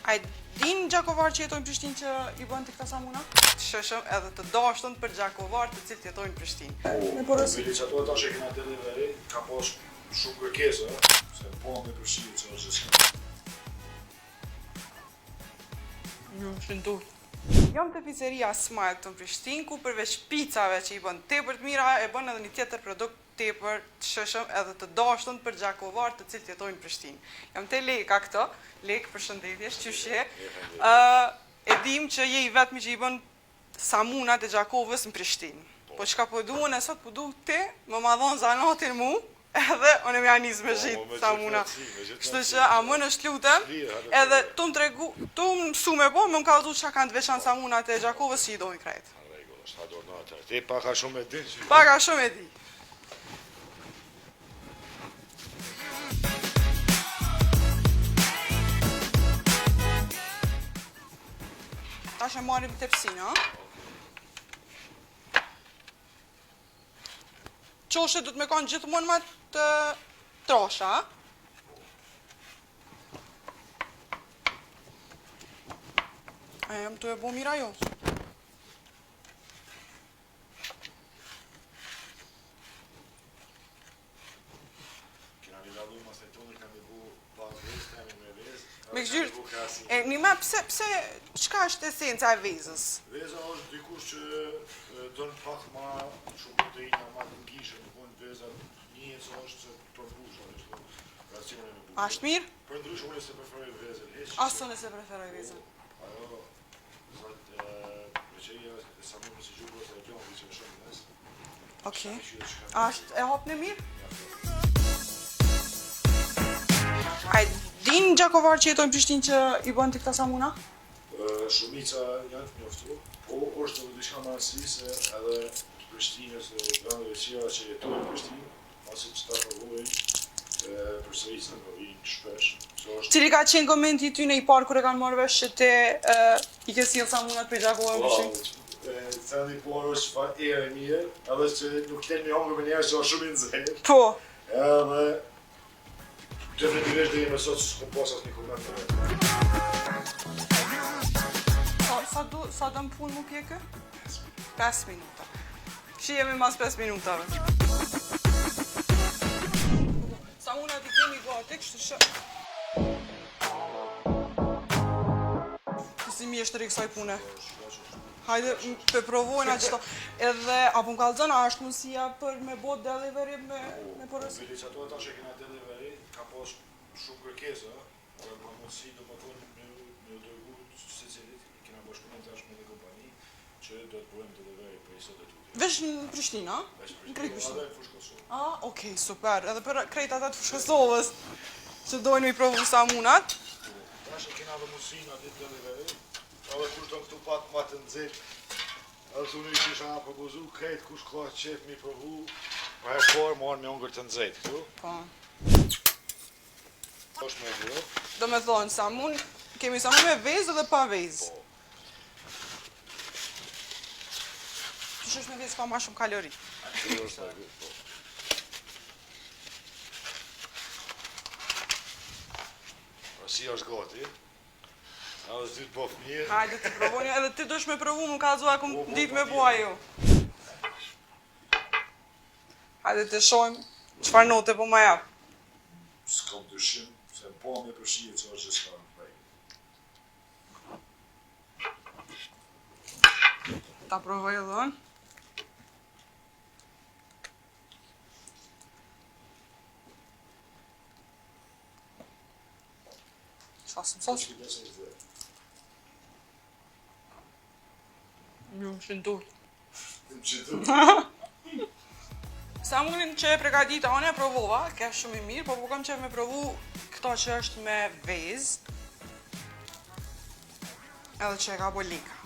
A din gjakovar që jetojnë në Prishtinë që i bën të këta samuna? Shëshëm edhe të dashtën për gjakovar të cilët jetojnë në Prishtinë. Me porosi që ato ata që kena delivery, ka pas shumë kërkesa, se po me përshirë që është gjithë. Ju shëndur. Jam të pizzeria Smile të në Prishtinë, ku përveç picave që i bën tepër të mira, e bën edhe një tjetër produkt tepër të shëshëm edhe të dashtën për gjakovar të cilët jetojnë në Prishtinë. Jam te Leka këto, Lek përshëndetje, qyshe. E dim që je i vetmi që i bën samunat e Gjakovës në Prishtinë. Po çka po duhen e sot po du ti, më ma dhon zanatin mu, edhe unë më janis me zhit samuna. Kështu që a më në shlutem, edhe tu më tregu, tu më mësu me po, më ka dhut çka kanë të veçan samunat e Gjakovës që i dojnë krejt. Rregull, është adornata. Ti paka shumë e di. Paka shumë e di. Tash e marrim tepsinë, ha? Qoshe du të me kanë gjithmonë ma të trasha, ha? E jam të e bo mira jo. Kena një lallu mas të tonë, kam i bu pas vezë, kam i me vezë. Me këgjyrë, e një ma pse, qka është esenca e vezës? Veza është dikush që dënë pak ma shumë proteina, ma të ngishë, në konë vezat njëhet se është të ndrusha, është racione me bushë. Ashtë mirë? Për ndryshë unë se preferoj vezën, heq. Asë në se preferoj vezën. Ajo, veqeria e samunës i gjurës e gjohën, që e shumë nësë. Okej. Ashtë e hapë në mirë? A din gjakovar që jetojnë në Prishtinë që i bën të këta samuna? Shumica janë të njoftu, po është edhe diçka më rëndësishme se edhe Prishtinës e vendeve tjera që jetojnë në Prishtinë, pasi që ta provojnë përsërisën po vinë shpesh. Cili ka qenë komenti ty në i parë kur e kanë marrë vesh që te i ke sjellë samunat për gjakovar në Prishtinë? Thënë i parë është çfarë erë mirë, edhe që nuk kemi hangër me njerëz që është shumë i nxehtë. Po. Edhe definitivisht dhe jemi sot që s'kom pas asnjë koment të vetë. Sa dëm punë mu pjekë? 5 minuta. Që jemi mas 5 minutave. Samunat i kemi gati, kështu që... Si mi është të rikësaj pune. Hajde, pe provojnë atë qëto. Edhe, apo më kalëzën, a është mundësia për me bo delivery me porosi? Bili që ato ata që kena delivery, ka pas shumë kërkesa, dhe ka mundësi do më thonë me dërgu se cilit, kena bashkëpuntar me një kompani, që do të bëjmë delivery për i sot e tuti. Vesh në Prishtinë, a? Vesh në Prishtinë, edhe në Fushë Kosovë. Okej, super. Edhe për krejt ata të Fushë Kosovës, që dojnë mi provu samunat. Tash kena dhe mundësinë atë delivery, edhe kush do këtu pak ma të nxehtë, edhe të unë i kisha propozu, krejt kush ka qef mi provu, pa e parë marrë me ongër të nxehtë këtu. Po. është me dhjo. Do me thonë, samun, kemi samun me vezë dhe pa vezë. Po. Që është me vezë ka ma shumë kalori. Që është me vezë, po. Si është gati, edhe s'dy të bof mirë. Hajde të provoni, edhe ti dush me provu, më ka zua ku ditë me bua jo. Hajde të shojmë qëfar note po ma japë. S'kam dyshim, se po me përshije që është gjithka në prej. Ta provoj edhe unë. Sasëm sasë. Ju më shëndur. Samunin që e pregadita, unë e provova, ka shumë i mirë, po kam që me provu këto që është me vezë, edhe që e ka bo Leka.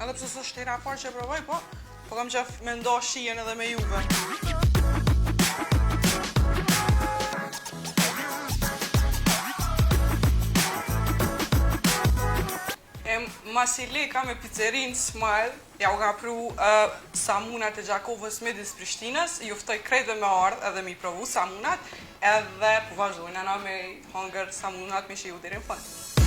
Edhe pëse së shtira parë që e provoj, po kam që me ndo shijen edhe me juve. Masi Leka me pizzerinë Smile, ja u ka pru samunat e Gjakovës midis Prishtinës, juftoj krejtve me ardhë edhe me i provu samunat, edhe po vazhdojnë ana me hangër samunat me shiu deri në fund.